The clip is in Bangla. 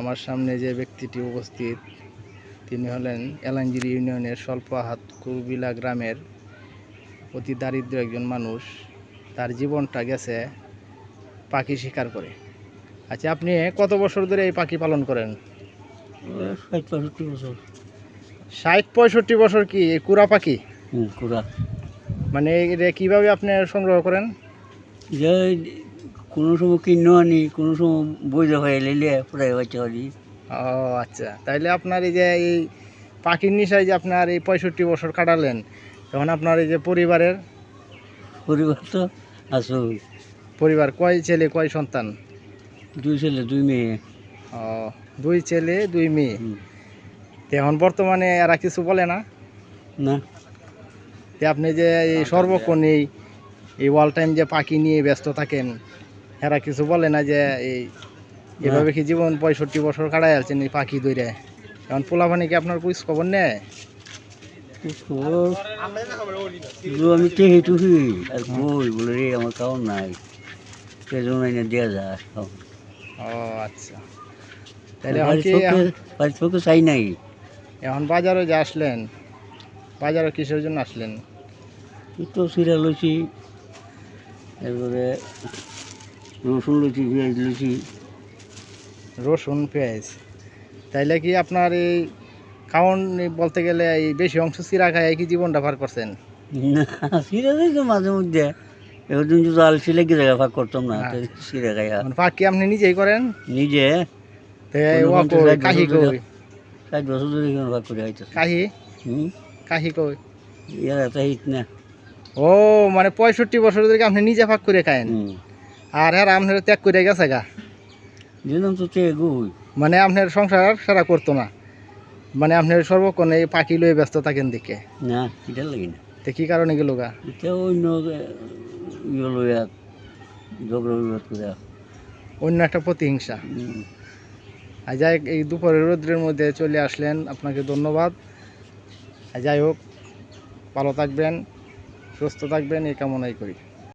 আমার সামনে যে ব্যক্তিটি উপস্থিত তিনি হলেন এলাঙ্গিরি ইউনিয়নের স্বল্পহাত কুরবিলা গ্রামের অতি দারিদ্র একজন মানুষ। তার জীবনটা গেছে পাখি শিকার করে। আচ্ছা, আপনি কত বছর ধরে এই পাখি পালন করেন? ৬০-৬৫ বছর। ৬০-৬৫ বছর। কি এই কুরা পাখি? কুড়া মানে এটা কীভাবে আপনি সংগ্রহ করেন? যে কোনো সময় কিনে আনি, কোনো সময় বইতে হয়ে লিলে প্রায় বাচ্চা আনি। ও আচ্ছা, তাইলে আপনার এই যে এই পাখির নেশায় যে আপনার এই ৬৫ বছর কাটালেন, তখন আপনার এই যে পরিবার তো আছে, পরিবার কয় ছেলে কয় সন্তান? 2 ছেলে 2 মেয়ে। ও, 2 ছেলে 2 মেয়ে। তো এখন বর্তমানে এরা কিছু বলে না? না, তো আপনি যে এই সর্বক্ষণ এই অল টাইম যে পাখি নিয়ে ব্যস্ত থাকেন, এরা কিছু বলে না যে এভাবে কি জীবন ৬৫ বছর কাটাই আছেন এই পাখি ধরে? এখন পোলাপানি কি আপনার কুইজ খবর নেয়? আমি টেহি টুহি আর বই বলে রে আমার কারণ নাই, সেজন্য এনে দেওয়া যায়। ও আচ্ছা, তাহলে এখন কি বাড়ির পক্ষে চাই নাই। এখন বাজারে যে আসলেন, বাজারে কিসের জন্য আসলেন? তো সিরা লইছি, এরপরে রসুন লইছি, পেঁয়াজ লইছি। রসুন পেঁয়াজ। তাইলে কি আপনার এই খাওয়ান বলতে গেলে এই বেশি অংশ চিরা খায় কি জীবনটা পার করছেন? না, সিরা খাই তো মাঝে মধ্যে, একদিন যদি আলসি লেগে জায়গা ভাগ করতাম না, সিরা খাই। পাক কি আপনি নিজেই করেন? নিজে কাহি কই? 60 বছর ধরে এখানে ভাগ করে আইতেছে। কাহি কাহি কই? ইয়ার এত হিট না। ও মানে ৬৫ বছর ধরে আপনি নিজে ভাগ করে খায়েন, আর হ্যাঁ আপনার ত্যাগ করে গেছে গা? দিলাম তো গুই। মানে আপনার সংসার সারা করতো না, মানে আপনার সর্বক্ষণ এই পাখি লয়ে ব্যস্ত থাকেন দিকে? না, এটা লাগি না। তো কি কারণে গেল গা? এটা অন্য ইয়ে লইয়া ঝগড়া বিবাদ করে। অন্য একটা প্রতিহিংসা। আর যাই হোক, এই দুপুরের রৌদ্রের মধ্যে চলে আসলেন, আপনাকে ধন্যবাদ। যাই হোক, ভালো থাকবেন, সুস্থ থাকবেন, এই কামনাই করি।